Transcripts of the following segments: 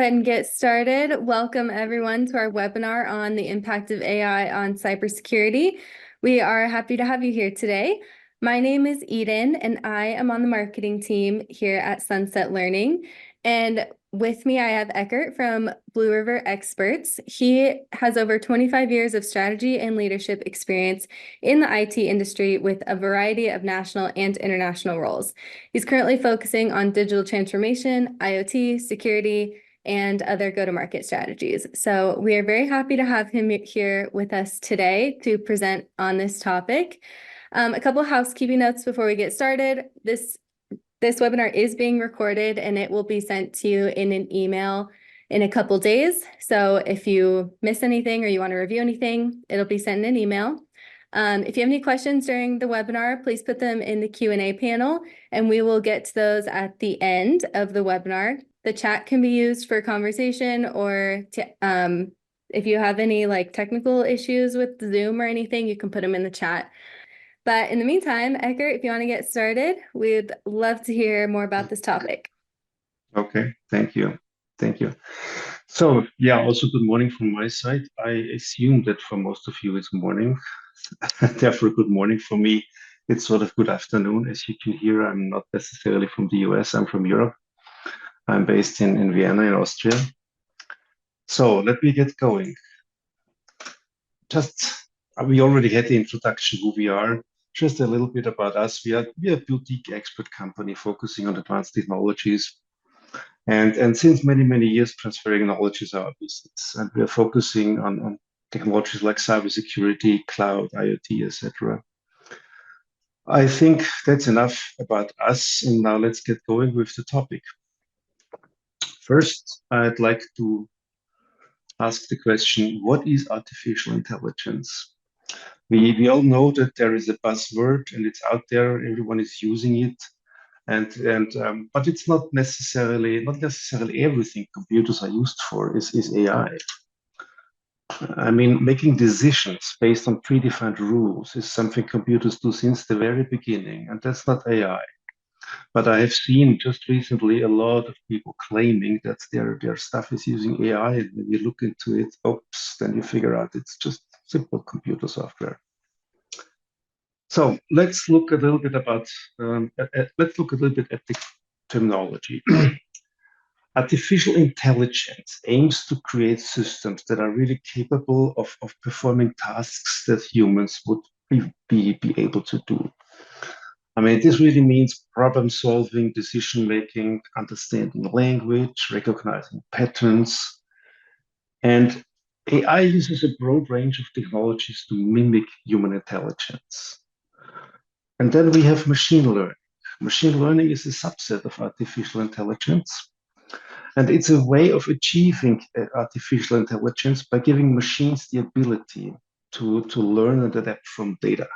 ahead and get started. Welcome everyone to our webinar on the impact of AI on cybersecurity. We are happy to have you here today. My name is Eden and I am on the marketing team here at Sunset Learning. And with me, I have Eckhart from Blue River Experts. He has over 25 years of strategy and leadership experience in the IT industry with a variety of national and international roles. He's currently focusing on digital transformation, IoT, security, and other go-to-market strategies. So we are very happy to have him here with us today to present on this topic. A couple of housekeeping notes before we get started. This webinar is being recorded and it will be sent to you in an email in a couple days. So if you miss anything or you want to review anything, it'll be sent in an email. If you have any questions during the webinar, please put them in the Q&A panel and we will get to those at the end of the webinar. The chat can be used for conversation or if you have any technical issues with Zoom or anything, you can put them in the chat. But in the meantime, Eckhart, if you want to get started, we'd love to hear more about this topic. Okay, thank you. Thank you. So, yeah, also good morning from my side. I assume that for most of you it's morning. Therefore, good morning for me. It's sort of good afternoon. As you can hear, I'm not necessarily from the US, I'm from Europe. I'm based in Vienna, in Austria. So let me get going. We already had the introduction who we are. Just a little bit about us. We are a boutique expert company focusing on advanced technologies. And since many years, transferring knowledge is our business. And we are focusing on technologies like cybersecurity, cloud, IoT, etc. I think that's enough about us. And now let's get going with the topic. First, I'd like to ask the question, what is artificial intelligence? We all know that there is a buzzword and it's out there, everyone is using it. But it's not necessarily everything computers are used for is AI. I mean, making decisions based on predefined rules is something computers do since the very beginning, and that's not AI. But I have seen just recently a lot of people claiming that their stuff is using AI, and when you look into it, oops, then you figure out it's just simple computer software. So let's look a little bit at the terminology. Artificial intelligence aims to create systems that are really capable of performing tasks that humans would be able to do. I mean, this really means problem solving, decision making, understanding language, recognizing patterns. And AI uses a broad range of technologies to mimic human intelligence. And then we have machine learning. Machine learning is a subset of artificial intelligence. And it's a way of achieving artificial intelligence by giving machines the ability to learn and adapt from data.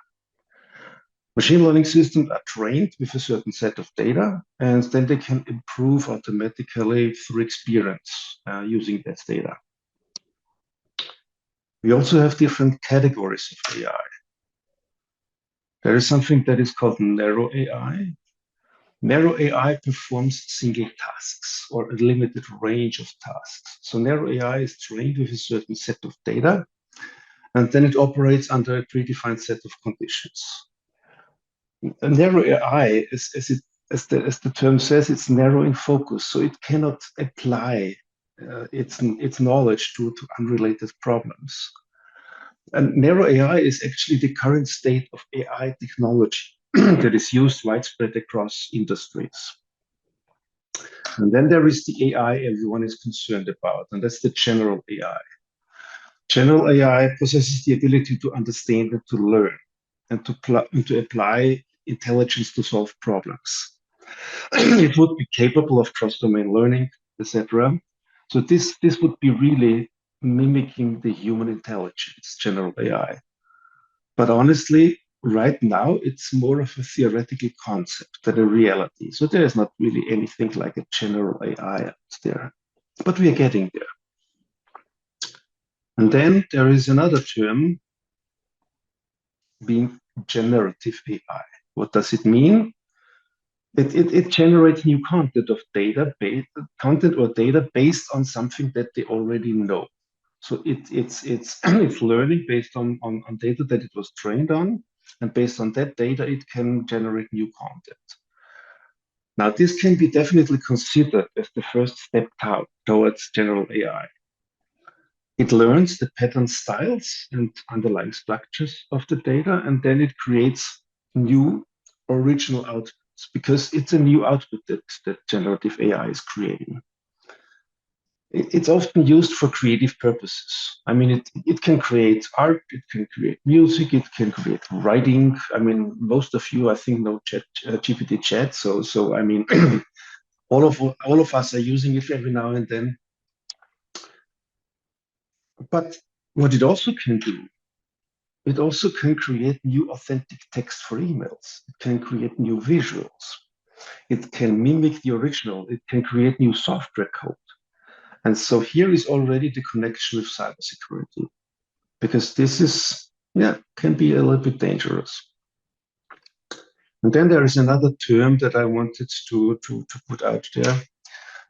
Machine learning systems are trained with a certain set of data, and then they can improve automatically through experience using that data. We also have different categories of AI. There is something that is called narrow AI. Narrow AI performs single tasks or a limited range of tasks. So narrow AI is trained with a certain set of data, and then it operates under a predefined set of conditions. A narrow AI, as the term says, it's narrow in focus, so it cannot apply its knowledge to unrelated problems. And narrow AI is actually the current state of AI technology that is used widespread across industries. And then there is the AI everyone is concerned about, and that's the general AI. General AI possesses the ability to understand and to learn and to apply intelligence to solve problems. It would be capable of cross-domain learning, etc. So this would be really mimicking the human intelligence, general AI. But honestly, right now, it's more of a theoretical concept than a reality. So there is not really anything like a general AI out there, but we are getting there. And then there is another term being generative AI. What does it mean? it generates new content of content or data based on something that they already know. So it's learning based on data that it was trained on, and based on that data, it can generate new content. Now, this can be definitely considered as the first step towards general AI. It learns the pattern styles and underlying structures of the data, and then it creates new original outputs because it's a new output that generative AI is creating. It's often used for creative purposes. I mean, it can create art, it can create music, it can create writing. I mean, most of you, I think, know GPT chat. So I mean, all of us are using it every now and then. But what it also can do, it also can create new authentic text for emails. It can create new visuals. It can mimic the original. It can create new software code. And so here is already the connection with cybersecurity, because this is, yeah, can be a little bit dangerous. And then there is another term that I wanted to put out there,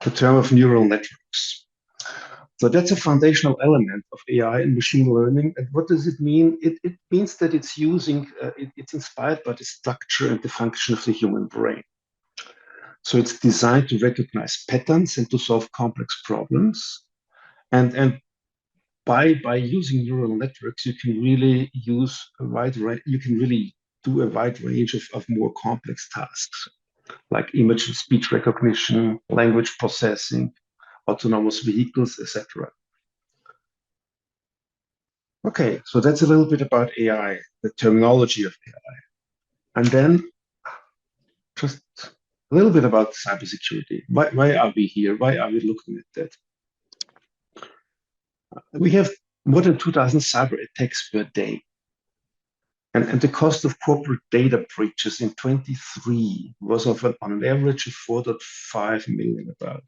the term of neural networks. So that's a foundational element of AI and machine learning. And what does it mean? It means that it's it's inspired by the structure and the function of the human brain. So it's designed to recognize patterns and to solve complex problems. And by using neural networks, you can really use a wide range, you can really do a wide range of more complex tasks, like image and speech recognition, language processing, autonomous vehicles, etc. Okay, so that's a little bit about AI, the terminology of AI. And then just a little bit about cybersecurity. Why are we here? Why are we looking at that? We have more than 2,000 cyber attacks per day. And the cost of corporate data breaches in 23 was on an average of 4.5 million about.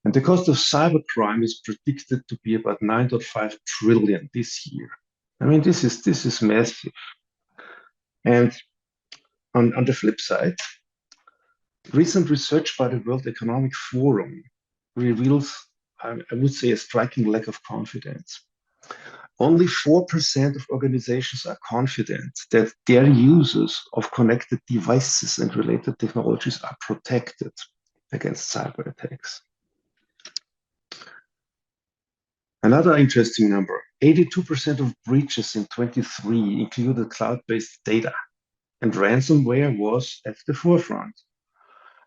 And the cost of cybercrime is predicted to be about 9.5 trillion this year. I mean, this is massive. And on the flip side, recent research by the World Economic Forum reveals, I would say, a striking lack of confidence. Only 4% of organizations are confident that their users of connected devices and related technologies are protected against cyber attacks. Another interesting number, 82% of breaches in 23 included cloud-based data, and ransomware was at the forefront.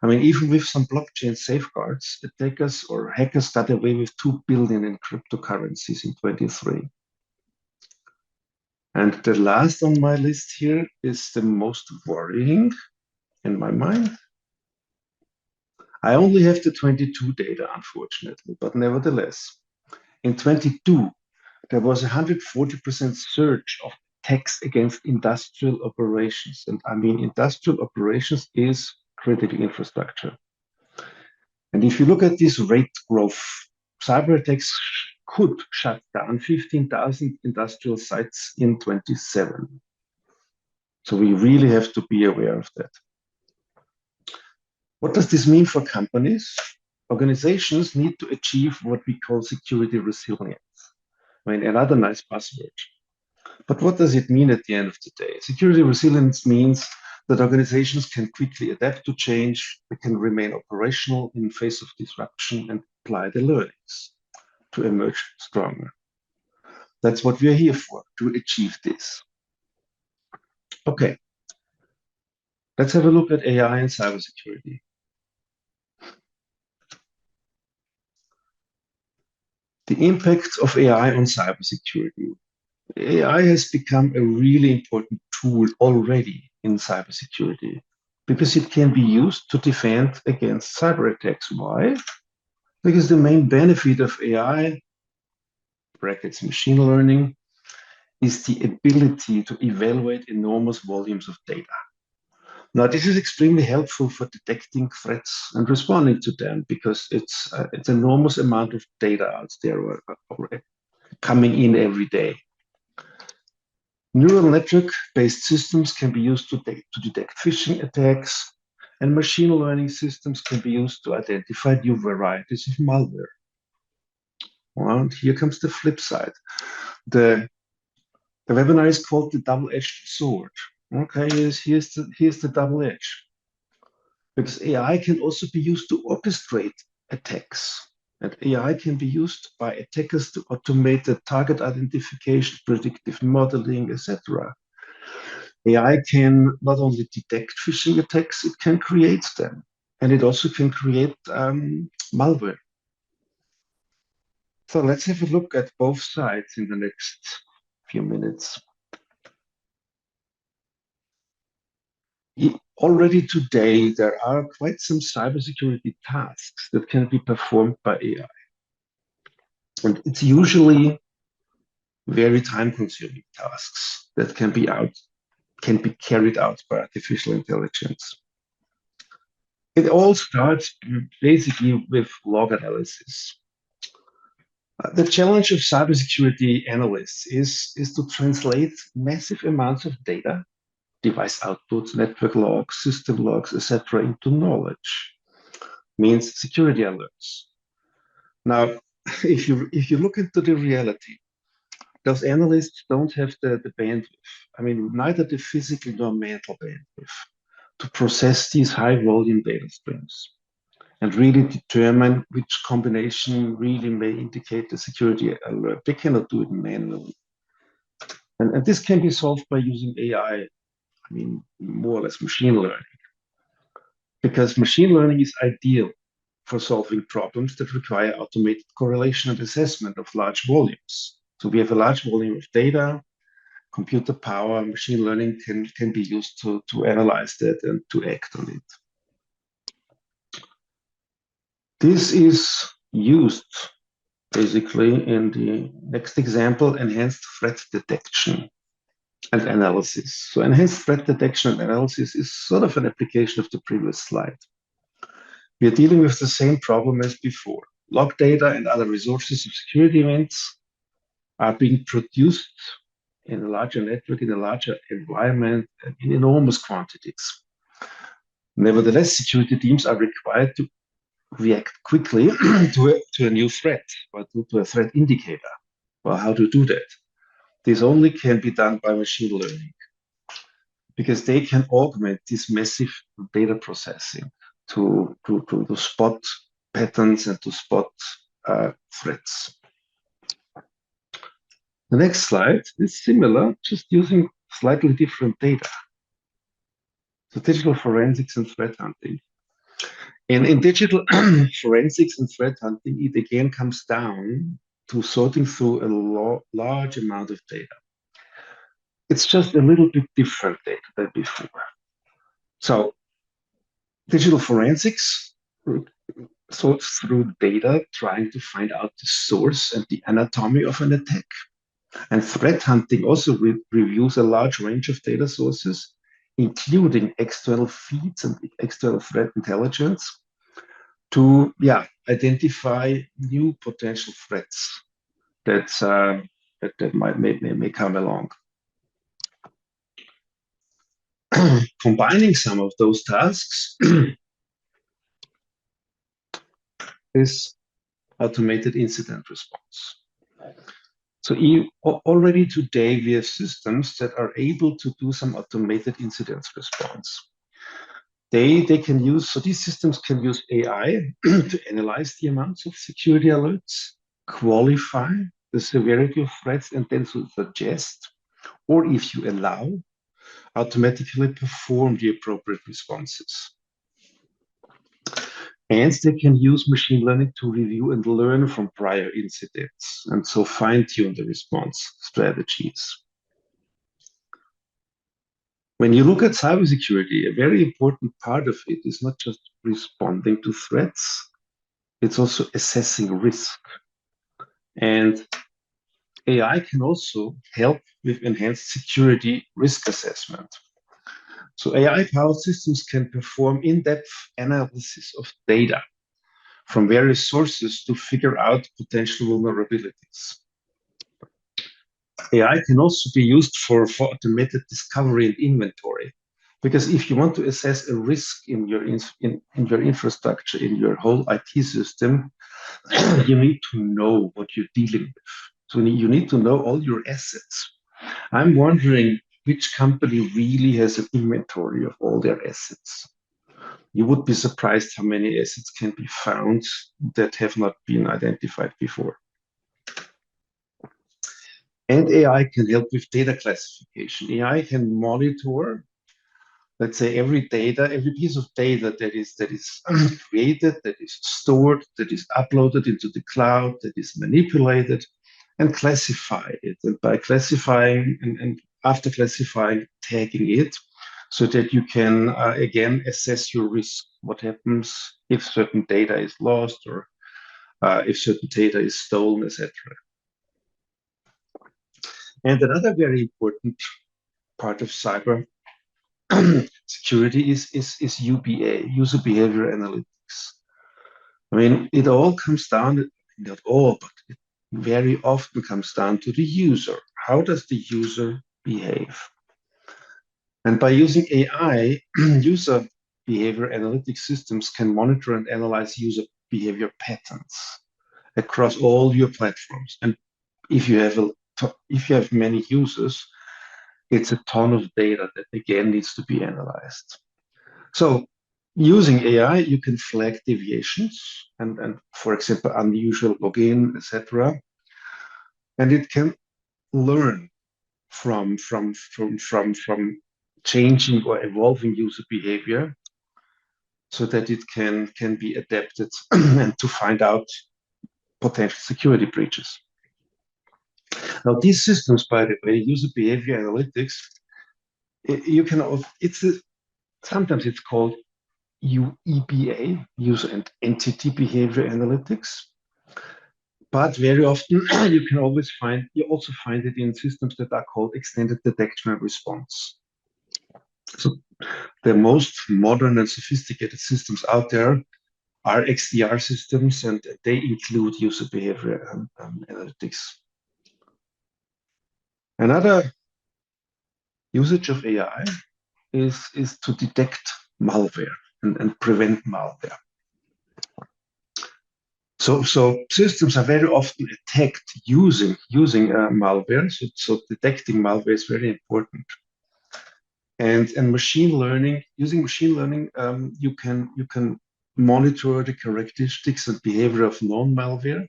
I mean, even with some blockchain safeguards, attackers or hackers got away with 2 billion in cryptocurrencies in 23. And the last on my list here is the most worrying in my mind. I only have the 22 data, unfortunately, but nevertheless, in 22, there was a 140% surge of attacks against industrial operations. And I mean, industrial operations is critical infrastructure. And if you look at this rate growth, cyber attacks could shut down 15,000 industrial sites in 27. So we really have to be aware of that. What does this mean for companies? Organizations need to achieve what we call security resilience. I mean, another nice buzzword. But what does it mean at the end of the day? Security resilience means that organizations can quickly adapt to change, they can remain operational in face of disruption and apply the learnings to emerge stronger. That's what we are here for, to achieve this. Okay, let's have a look at AI and cybersecurity. The impact of AI on cybersecurity. AI has become a really important tool already in cybersecurity because it can be used to defend against cyber attacks. Why? Because the main benefit of AI, brackets machine learning, is the ability to evaluate enormous volumes of data. Now, this is extremely helpful for detecting threats and responding to them because it's enormous amount of data out there coming in every day. Neural network-based systems can be used to detect phishing attacks, And machine learning systems can be used to identify new varieties of malware. And here comes the flip side. The webinar is called the double-edged sword. Okay, here's the double edge. Because AI can also be used to orchestrate attacks. And AI can be used by attackers to automate the target identification, predictive modeling, etc. AI can not only detect phishing attacks, it can create them. And it also can create malware. So let's have a look at both sides in the next few minutes. Already today, there are quite some cybersecurity tasks that can be performed by AI. And it's usually very time-consuming tasks that can be carried out by artificial intelligence. It all starts basically with log analysis. The challenge of cybersecurity analysts is to translate massive amounts of data, device outputs, network logs, system logs, etc., into knowledge. Means security alerts. Now, if you look into the reality, those analysts don't have the bandwidth. I mean, neither the physical nor mental bandwidth to process these high volume data streams and really determine which combination really may indicate the security alert. They cannot do it manually. And this can be solved by using AI, I mean, more or less machine learning, because machine learning is ideal for solving problems that require automated correlation and assessment of large volumes. So we have a large volume of data, computer power, machine learning can be used to analyze that and to act on it. This is used basically in the next example, enhanced threat detection and analysis. So enhanced threat detection and analysis is sort of an application of the previous slide. We are dealing with the same problem as before. Log data and other resources of security events are being produced in a larger network, in a larger environment, and in enormous quantities. Nevertheless, security teams are required to react quickly to a new threat or to a threat indicator. Well, how to do that? This only can be done by machine learning because they can augment this massive data processing to spot patterns and to spot threats. The next slide is similar, just using slightly different data. So digital forensics and threat hunting. In digital forensics and threat hunting, it again comes down to sorting through a large amount of data. It's just a little bit different data than before. So digital forensics sorts through data, trying to find out the source and the anatomy of an attack. And threat hunting also reviews a large range of data sources, including external feeds and external threat intelligence, to identify new potential threats that may come along. Combining some of those tasks is automated incident response. So already today, we have systems that are able to do some automated incident response. They can use, so these systems can use AI to analyze the amounts of security alerts, qualify the severity of threats, and then to suggest, or if you allow, automatically perform the appropriate responses. And they can use machine learning to review and learn from prior incidents, and so fine-tune the response strategies. When you look at cybersecurity, a very important part of it is not just responding to threats, it's also assessing risk. And AI can also help with enhanced security risk assessment. So AI-powered systems can perform in-depth analysis of data from various sources to figure out potential vulnerabilities. AI can also be used for automated discovery and inventory. Because if you want to assess a risk in your infrastructure, in your whole IT system, you need to know what you're dealing with. So you need to know all your assets. I'm wondering which company really has an inventory of all their assets. You would be surprised how many assets can be found that have not been identified before. And AI can help with data classification. AI can monitor, let's say, every piece of data that is created, that is stored, that is uploaded into the cloud, that is manipulated, and classify it. And by classifying and after classifying, tagging it, so that you can again assess your risk. What happens if certain data is lost or if certain data is stolen, etc. And another very important part of cyber security is UBA, user behavior analytics. I mean, it all comes down, not all, but it very often comes down to the user. How does the user behave? And by using AI, user behavior analytics systems can monitor and analyze user behavior patterns across all your platforms. And if you have many users, it's a ton of data that again needs to be analyzed. So using AI, you can flag deviations and for example, unusual login, etc. And it can learn from changing or evolving user behavior so that it can be adapted and to find out potential security breaches. Now, these systems, by the way, user behavior analytics, you can sometimes it's called UEBA, user and entity behavior analytics. But very often you also find it in systems that are called extended detection and response. So the most modern and sophisticated systems out there are XDR systems, and they include user behavior analytics. Another usage of AI is to detect malware and prevent malware. So systems are very often attacked using malware. So detecting malware is very important. And machine learning, using machine learning, you can monitor the characteristics and behavior of non-malware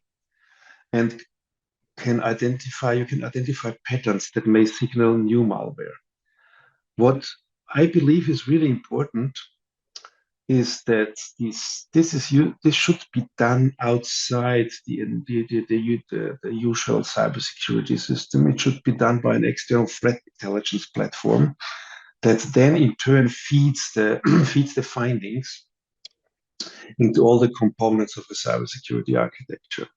and you can identify patterns that may signal new malware. What I believe is really important is that this should be done outside the usual cybersecurity system. It should be done by an external threat intelligence platform that then in turn feeds the findings into all the components of a cybersecurity architecture.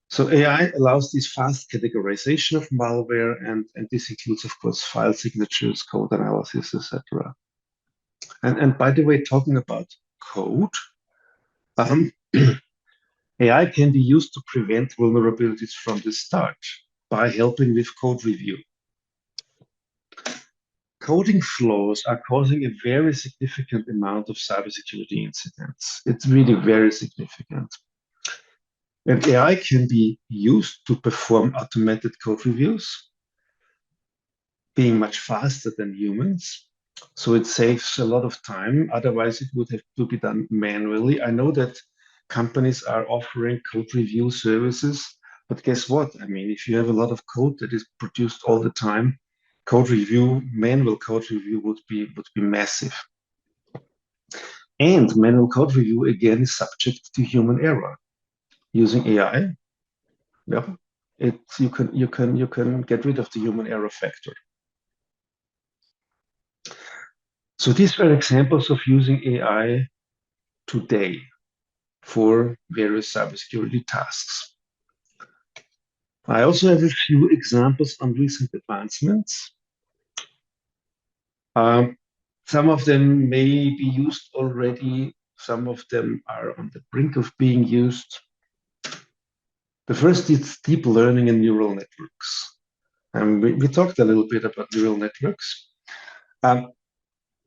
So AI allows this fast categorization of malware, and this includes, of course, file signatures, code analysis, etc. And by the way, talking about code, AI can be used to prevent vulnerabilities from the start by helping with code review. Coding flaws are causing a very significant amount of cybersecurity incidents. It's really very significant. And AI can be used to perform automated code reviews, being much faster than humans. So it saves a lot of time. Otherwise, it would have to be done manually. I know that companies are offering code review services, but guess what? I mean, if you have a lot of code that is produced all the time, manual code review would be massive. And manual code review again is subject to human error. Using AI, you can get rid of the human error factor. So these were examples of using AI today for various cybersecurity tasks. I also have a few examples on recent advancements. Some of them may be used already. Some of them are on the brink of being used. The first is deep learning and neural networks. We talked a little bit about neural networks.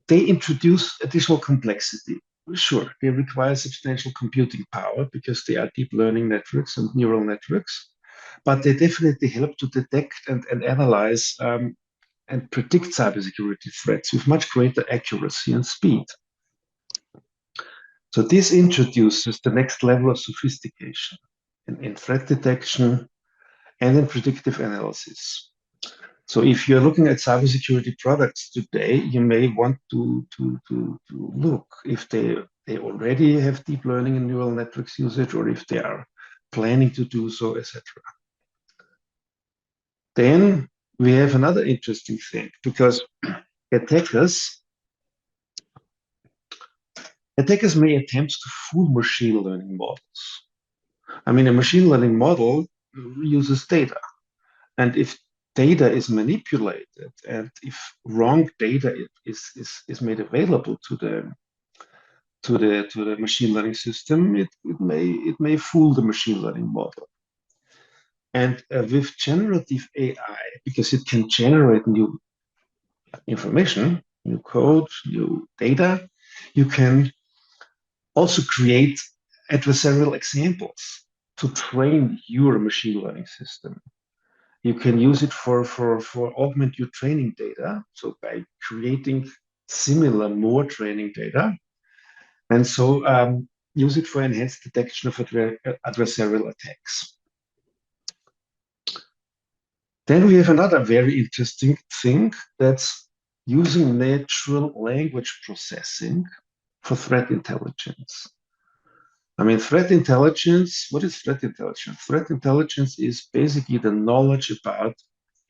They introduce additional complexity. Sure, they require substantial computing power because they are deep learning networks and neural networks, but they definitely help to detect and analyze and predict cybersecurity threats with much greater accuracy and speed. So this introduces the next level of sophistication in threat detection and in predictive analysis. So if you're looking at cybersecurity products today, you may want to look if they already have deep learning and neural networks usage, or if they are planning to do so, etc. Then we have another interesting thing, because attackers may attempt to fool machine learning models. I mean, a machine learning model uses data. And if data is manipulated and if wrong data is made available to the machine learning system, it may fool the machine learning model. And with generative AI, because it can generate new information, new code, new data, you can also create adversarial examples to train your machine learning system. You can use it for augment your training data. So by creating similar, more training data, and so use it for enhanced detection of adversarial attacks. Then we have another very interesting thing, that's using natural language processing for threat intelligence. I mean, threat intelligence, what is threat intelligence? Threat intelligence is basically the knowledge about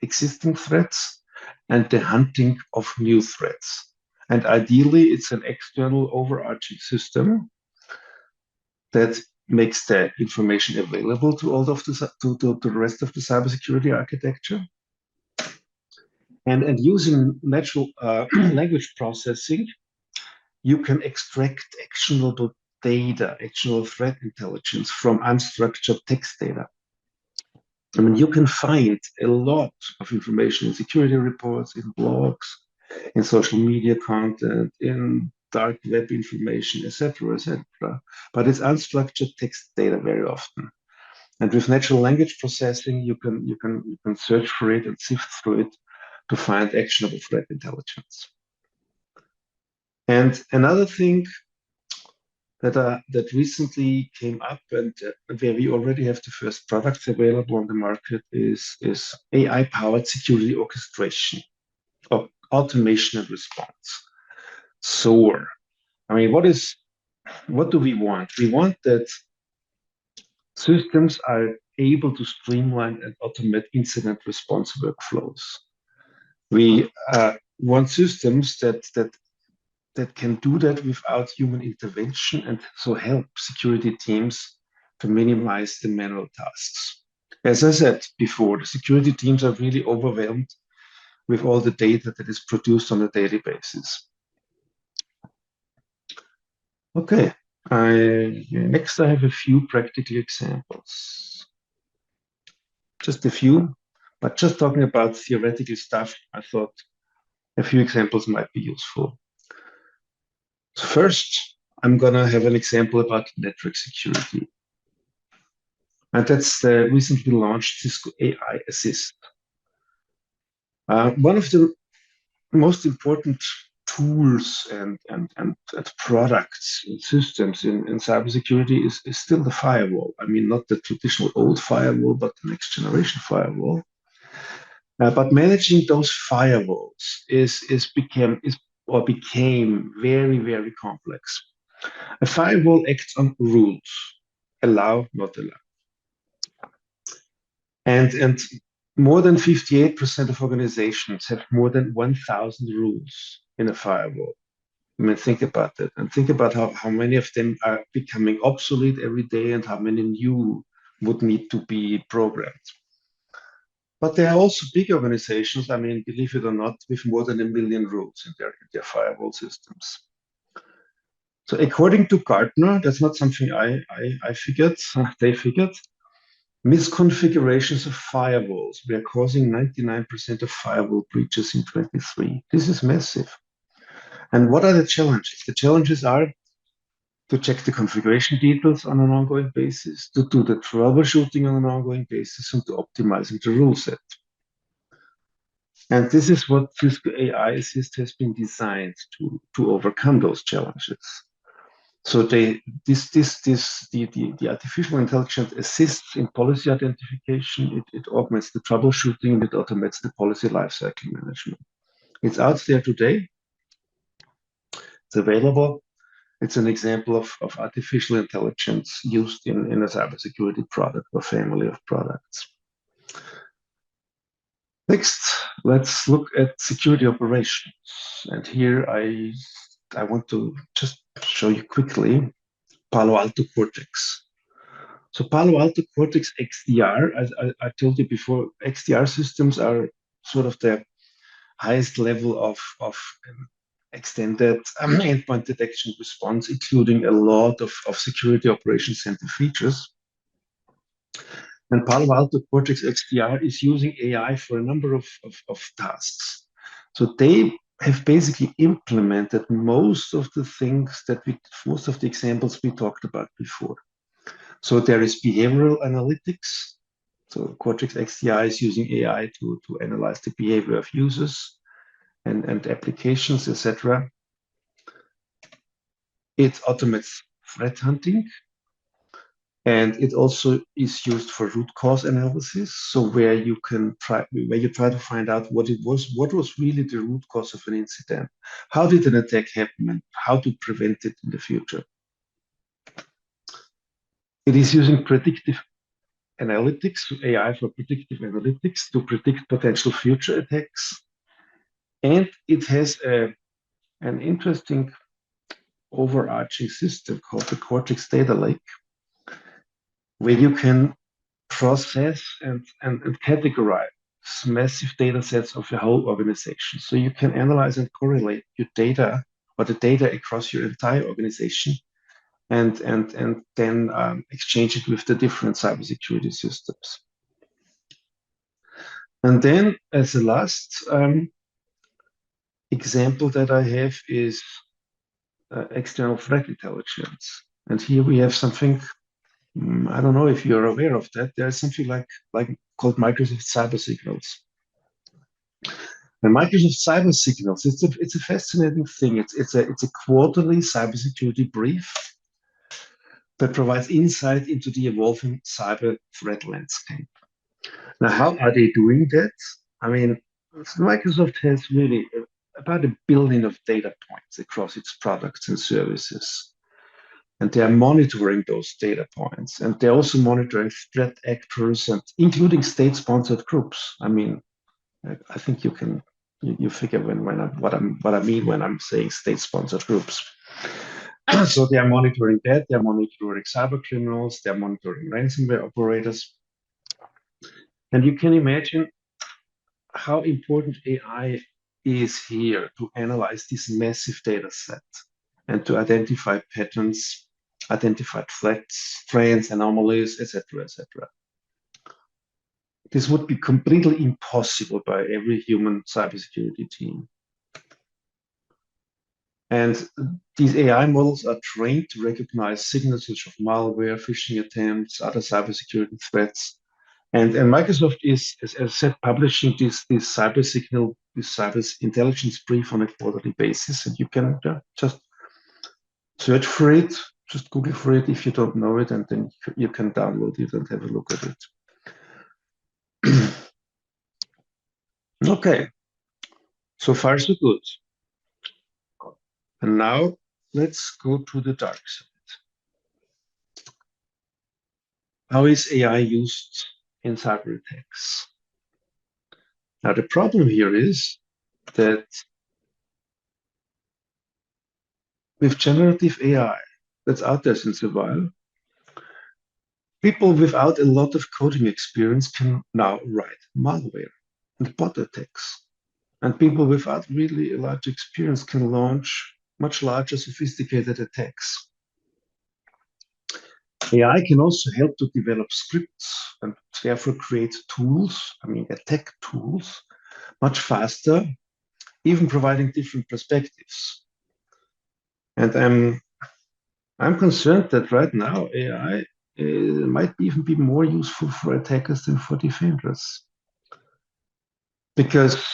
existing threats and the hunting of new threats. And ideally, it's an external overarching system that makes the information available to all of the rest of the cybersecurity architecture. And using natural language processing, you can extract actionable data, actionable threat intelligence from unstructured text data. I mean, you can find a lot of information in security reports, in blogs, in social media content, in dark web information, etc., etc. But it's unstructured text data very often. And with natural language processing, you can search for it and sift through it to find actionable threat intelligence. And another thing that recently came up, and where we already have the first products available on the market, is AI-powered security orchestration, or automation and response. SOAR. I mean, what do we want? We want that systems are able to streamline and automate incident response workflows. We want systems that can do that without human intervention, and so help security teams to minimize the manual tasks. As I said before, the security teams are really overwhelmed with all the data that is produced on a daily basis. Okay, next I have a few practical examples. Just a few, but just talking about theoretical stuff, I thought a few examples might be useful. So first, I'm gonna have an example about network security. And that's the recently launched Cisco AI Assist. One of the most important tools and products and systems in cybersecurity is still the firewall. I mean, not the traditional old firewall, but the next generation firewall. But managing those firewalls became very, very complex. A firewall acts on rules, allow, not allow. And more than 58% of organizations have more than 1,000 rules in a firewall. I mean, think about that, and think about how many of them are becoming obsolete every day and how many new would need to be programmed. But there are also big organizations, I mean, believe it or not, with more than 1 million rules in their firewall systems. So according to Gartner, that's not something I figured, they figured, Misconfigurations of firewalls. We are causing 99% of firewall breaches in 23. This is massive. And what are the challenges? The challenges are to check the configuration details on an ongoing basis, to do the troubleshooting on an ongoing basis, and to optimizing the rule set. And this is what Cisco AI Assist has been designed to overcome those challenges. So the artificial intelligence assists in policy identification, it augments the troubleshooting, it automates the policy lifecycle management. It's out there today. It's available. It's an example of artificial intelligence used in a cybersecurity product or family of products. Next, let's look at security operations. And here I want to just show you quickly Palo Alto Cortex. So Palo Alto Cortex XDR, as I told you before, XDR systems are sort of the highest level of extended endpoint detection response, including a lot of security operations center features. And Palo Alto Cortex XDR is using AI for a number of tasks. So they have basically implemented most of the most of the examples we talked about before. So there is behavioral analytics. So Cortex XDR is using AI to analyze the behavior of users and applications, etc. It automates threat hunting, and it also is used for root cause analysis. So where you try to find out what was really the root cause of an incident, how did an attack happen, and how to prevent it in the future. It is using predictive analytics, AI for predictive analytics to predict potential future attacks. And it has an interesting overarching system called the Cortex Data Lake, where you can process and categorize massive data sets of your whole organization. So you can analyze and correlate your data or the data across your entire organization and then exchange it with the different cybersecurity systems. And then as a last example that I have is external threat intelligence. And here we have something, I don't know if you're aware of that. There's something like called Microsoft Cyber Signals. And Microsoft Cyber Signals, it's a fascinating thing. It's a quarterly cybersecurity brief that provides insight into the evolving cyber threat landscape. Now, how are they doing that? I mean, Microsoft has really about 1 billion of data points across its products and services. And they are monitoring those data points. And they're also monitoring threat actors and including state-sponsored groups. I mean, I think you figure what I mean when I'm saying state-sponsored groups. So they are monitoring that, they're monitoring cyber criminals, they're monitoring ransomware operators. And you can imagine how important AI is here to analyze this massive data set and to identify patterns, identify threats, trends, anomalies, etc., etc. This would be completely impossible by every human cybersecurity team. And these AI models are trained to recognize signatures of malware, phishing attempts, other cybersecurity threats. And Microsoft is, as I said, publishing this cyber intelligence brief on a quarterly basis. And you can just search for it, just Google for it if you don't know it, and then you can download it and have a look at it. Okay, so far so good. And now let's go to the dark side. How is AI used in cyber attacks? Now, the problem here is that with generative AI that's out there since a while, people without a lot of coding experience can now write malware and bot attacks. And people without really a large experience can launch much larger, sophisticated attacks. AI can also help to develop scripts and therefore create tools, attack tools, much faster, even providing different perspectives. And I'm concerned that right now AI might even be more useful for attackers than for defenders. Because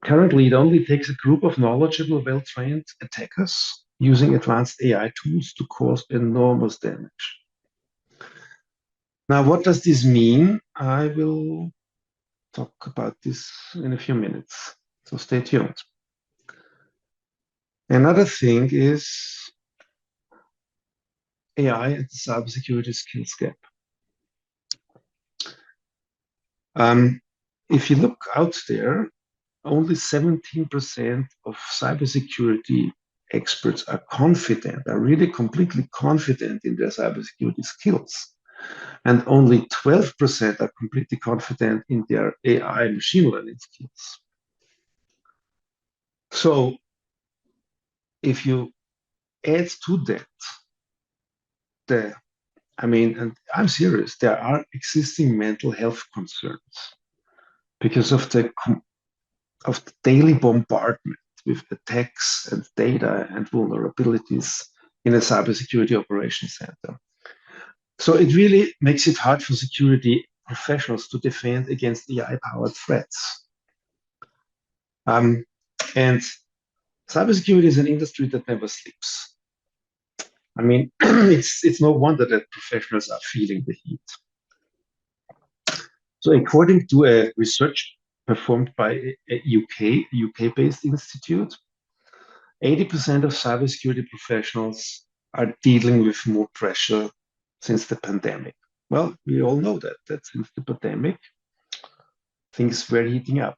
currently it only takes a group of knowledgeable, well-trained attackers using advanced AI tools to cause enormous damage. Now, what does this mean? I will talk about this in a few minutes, so stay tuned. Another thing is AI and the cybersecurity skills gap. If you look out there, only 17% of cybersecurity experts are confident, are really completely confident in their cybersecurity skills. And only 12% are completely confident in their AI machine learning skills. So if you add to that and I'm serious, there are existing mental health concerns because of the daily bombardment with attacks and data and vulnerabilities in a cybersecurity operations center. So it really makes it hard for security professionals to defend against AI-powered threats. And cybersecurity is an industry that never sleeps. It's no wonder that professionals are feeling the heat. So according to a research performed by a UK-based institute, 80% of cybersecurity professionals are dealing with more pressure since the pandemic. Well, we all know that since the pandemic, things were heating up.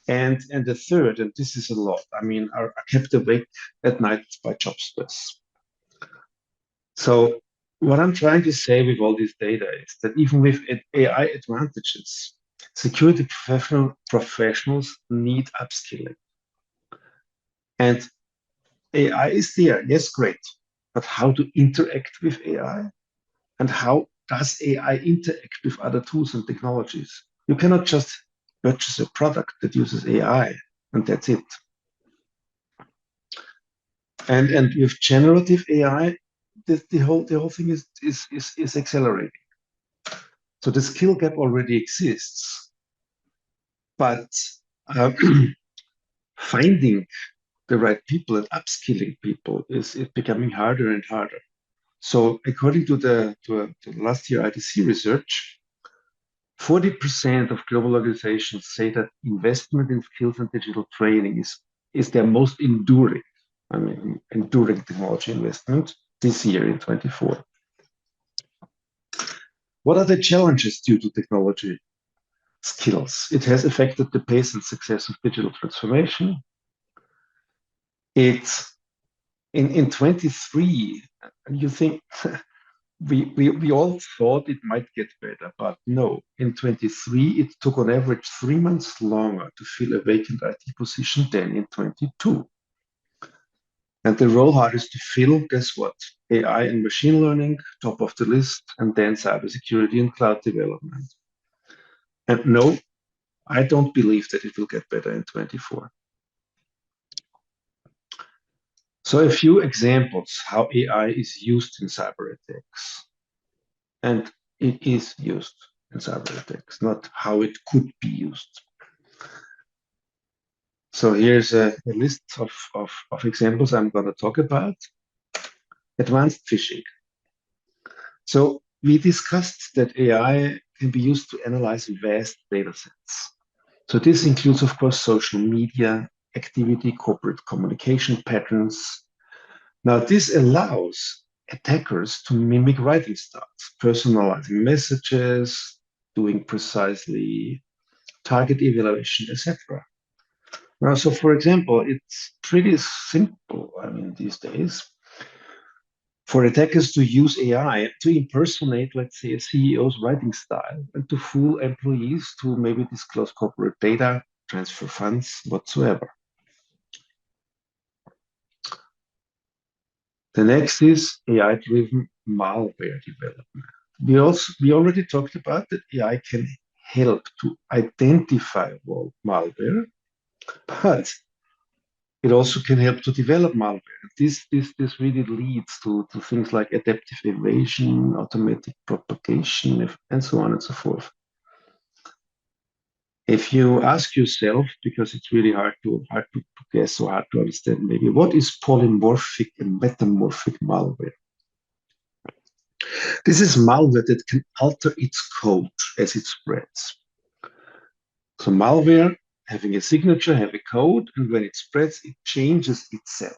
And the third, and this is a lot, are kept awake at night by job stress. So what I'm trying to say with all this data is that even with AI advantages, security professionals need upskilling. And AI is there, yes, great. But how to interact with AI? And how does AI interact with other tools and technologies? You cannot just purchase a product that uses AI and that's it. And with generative AI, the whole thing is accelerating. So the skill gap already exists, but finding the right people and upskilling people is becoming harder and harder. So according to the last year IDC research, 40% of global organizations say that investment in skills and digital training is their most enduring technology investment this year in 24. What are the challenges due to technology skills? It has affected the pace and success of digital transformation. It's in 23, you think we all thought it might get better, but no. In 23, it took on average 3 months longer to fill a vacant IT position than in 22. And the role hardest to fill, guess what? AI and machine learning, top of the list, and then cybersecurity and cloud development. And no, I don't believe that it will get better in 24. So a few examples how AI is used in cyber attacks. And it is used in cyber attacks, not how it could be used. So here's a list of examples I'm going to talk about. Advanced phishing. So we discussed that AI can be used to analyze vast data sets. So this includes, of course, social media activity, corporate communication patterns. Now, this allows attackers to mimic writing styles, personalizing messages, doing precisely target evaluation, etc. Now, so for example, it's pretty simple, these days, for attackers to use AI to impersonate, let's say, a CEO's writing style and to fool employees to maybe disclose corporate data, transfer funds, whatsoever. The next is AI-driven malware development. We already talked about that AI can help to identify malware, but it also can help to develop malware. This really leads to things like adaptive evasion, automatic propagation, and so on and so forth. If you ask yourself, because it's really hard to guess or hard to understand, maybe what is polymorphic and metamorphic malware? This is malware that can alter its code as it spreads. So malware having a signature, have a code, and when it spreads, it changes itself.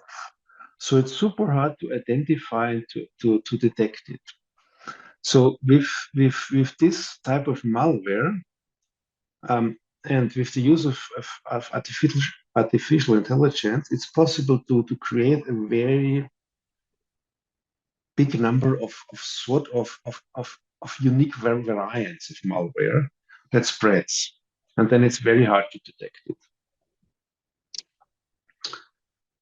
So it's super hard to identify and to detect it. So with this type of malware, and with the use of artificial intelligence, it's possible to create a very big number of unique variants of malware that spreads. And then it's very hard to detect it.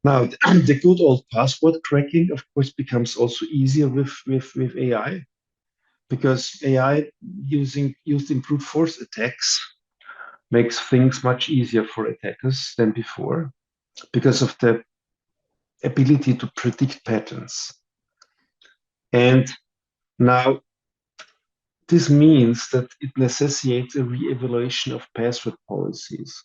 Now, the good old password cracking, of course, becomes also easier with AI, because AI used in brute force attacks makes things much easier for attackers than before, because of the ability to predict patterns. And now this means that it necessitates a re-evaluation of password policies.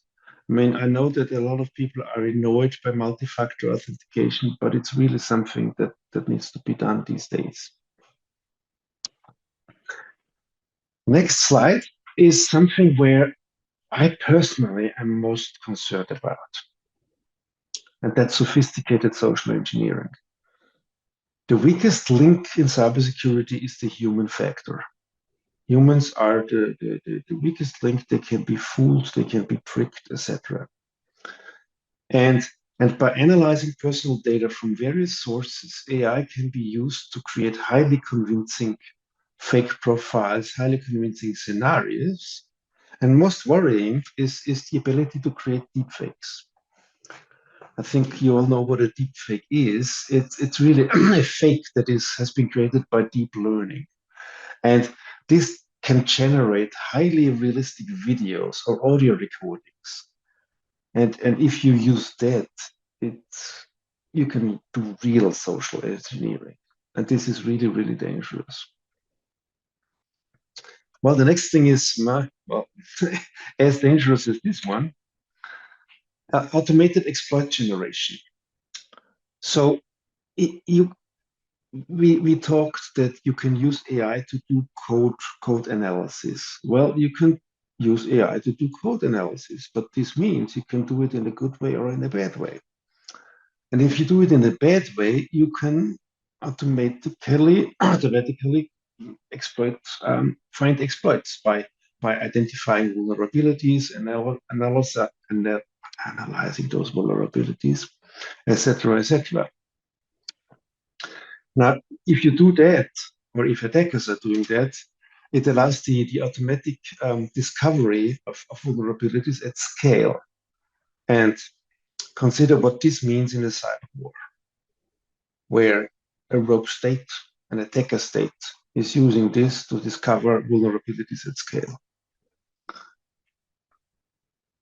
I mean, I know that a lot of people are annoyed by multi-factor authentication, but it's really something that needs to be done these days. Next slide is something where I personally am most concerned about, and that's sophisticated social engineering. The weakest link in cybersecurity is the human factor. Humans are the weakest link. They can be fooled, they can be tricked, etc. And by analyzing personal data from various sources, AI can be used to create highly convincing fake profiles, highly convincing scenarios. And most worrying is the ability to create deepfakes. I think you all know what a deepfake is. It's really a fake that has been created by deep learning. And this can generate highly realistic videos or audio recordings. And if you use that, you can do real social engineering. And this is really, really dangerous. Well, the next thing is, as dangerous as this one, automated exploit generation. So we talked that you can use AI to do code analysis. Well, you can use AI to do code analysis, but this means you can do it in a good way or in a bad way. And if you do it in a bad way, you can automatically find exploits by identifying vulnerabilities and analyzing those vulnerabilities, etc., etc. Now, if you do that, or if attackers are doing that, it allows the automatic discovery of vulnerabilities at scale. And consider what this means in a cyber war, where a rogue state, an attacker state, is using this to discover vulnerabilities at scale.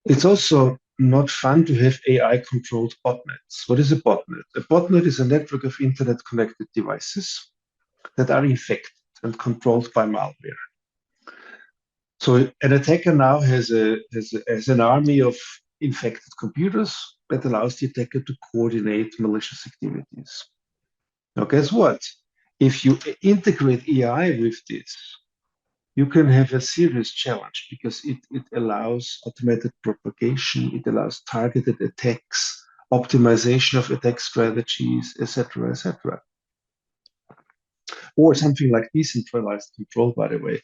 It's also not fun to have AI-controlled botnets. What is a botnet? A botnet is a network of internet-connected devices that are infected and controlled by malware. So an attacker now has an army of infected computers that allows the attacker to coordinate malicious activities. Now, guess what? If you integrate AI with this, you can have a serious challenge, because it allows automated propagation, it allows targeted attacks, optimization of attack strategies, etc., etc. Or something like decentralized control, by the way,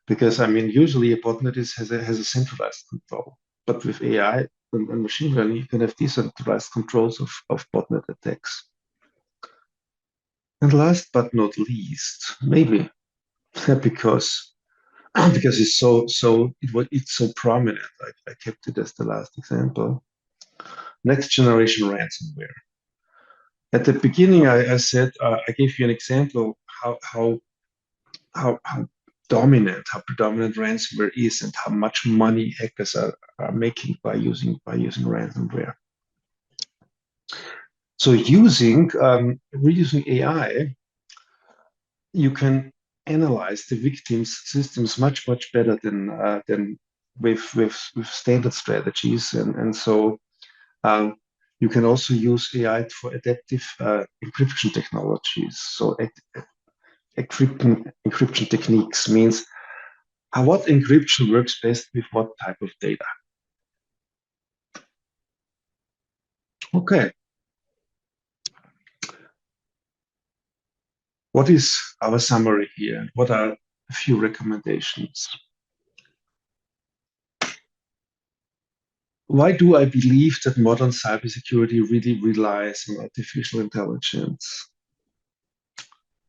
because I mean, usually a botnet has a centralized control, but with AI and machine learning, you can have decentralized controls of botnet attacks. And last but not least, maybe because it's so prominent, I kept it as the last example. Next generation ransomware. At the beginning, I said I gave you an example how dominant, how predominant ransomware is, and how much money hackers are making by using ransomware. So reusing AI, you can analyze the victim's systems much better than with standard strategies, and so you can also use AI for adaptive encryption technologies. So encryption techniques means what encryption works best with what type of data. Okay. What is our summary here? What are a few recommendations? Why do I believe that modern cybersecurity really relies on artificial intelligence?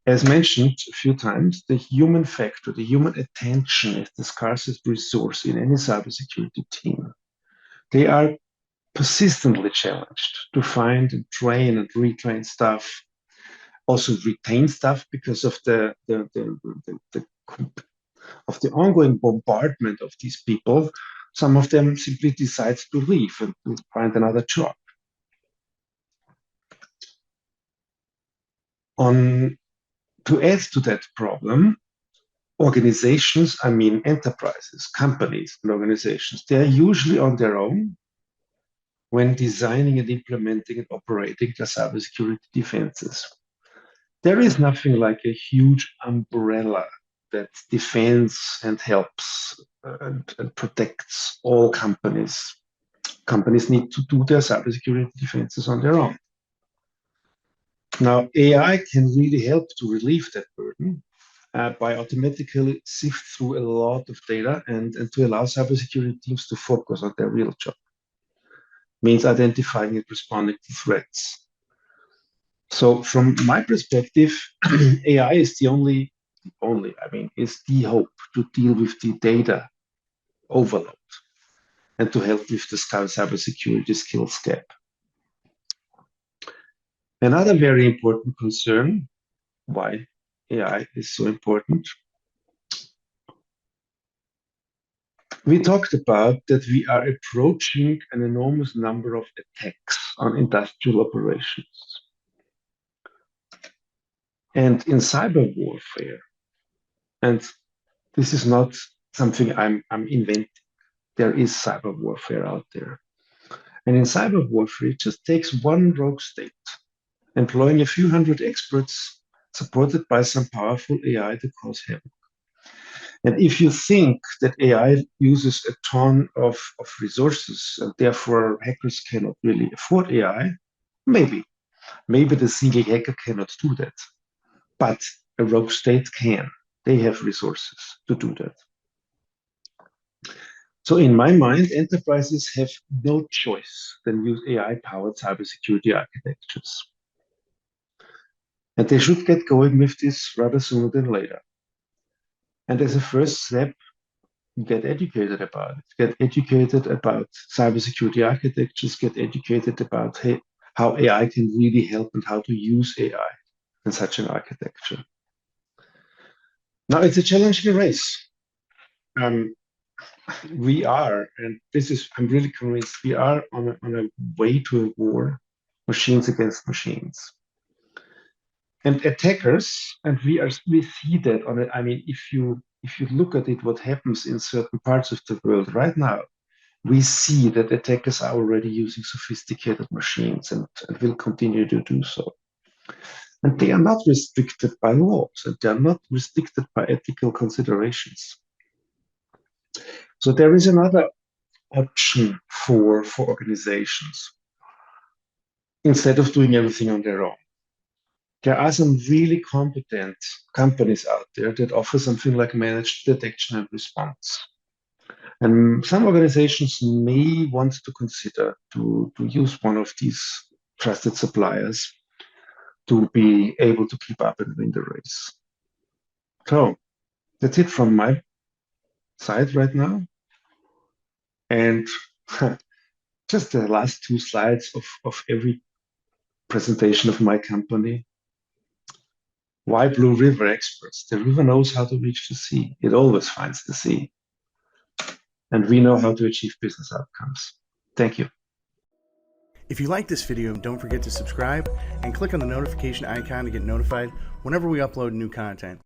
As mentioned a few times, the human factor, the human attention is the scarcest resource in any cybersecurity team. They are persistently challenged to find and train and retrain staff, also retain staff because of the of the ongoing bombardment of these people. Some of them simply decide to leave and to find another job. To add to that problem, organizations, I mean enterprises, companies, and organizations, they are usually on their own when designing and implementing and operating their cybersecurity defenses. There is nothing like a huge umbrella that defends and helps and protects all companies. Companies need to do their cybersecurity defenses on their own. Now, AI can really help to relieve that burden by automatically sift through a lot of data and to allow cybersecurity teams to focus on their real job. Means identifying and responding to threats. So from my perspective, AI is is the hope to deal with the data overload and to help with the cybersecurity skills gap. Another very important concern, why AI is so important. We talked about that we are approaching an enormous number of attacks on industrial operations. And in cyber warfare, and this is not something I'm inventing, there is cyber warfare out there. And in cyber warfare, it just takes one rogue state, employing a few hundred experts supported by some powerful AI to cause havoc. And if you think that AI uses a ton of resources and therefore hackers cannot really afford AI, maybe. Maybe the single hacker cannot do that. But a rogue state can. They have resources to do that. So in my mind, enterprises have no choice than use AI-powered cybersecurity architectures. And they should get going with this rather sooner than later. And as a first step, get educated about it. Get educated about cybersecurity architectures, get educated about how AI can really help and how to use AI in such an architecture. Now, it's a challenging race. We are, and I'm really convinced, we are on a way to a war, machines against machines. And attackers, and we see that on it. I mean, if you look at it, what happens in certain parts of the world right now, we see that attackers are already using sophisticated machines and will continue to do so. And they are not restricted by laws, and they are not restricted by ethical considerations. So there is another option for organizations instead of doing everything on their own. There are some really competent companies out there that offer something like managed detection and response. And some organizations may want to consider to use one of these trusted suppliers to be able to keep up and win the race. So that's it from my side right now. And just the last two slides of every presentation of my company. Why blue river experts? The river knows how to reach the sea. It always finds the sea. And we know how to achieve business outcomes. Thank you. If you like this video, don't forget to subscribe and click on the notification icon to get notified whenever we upload new content.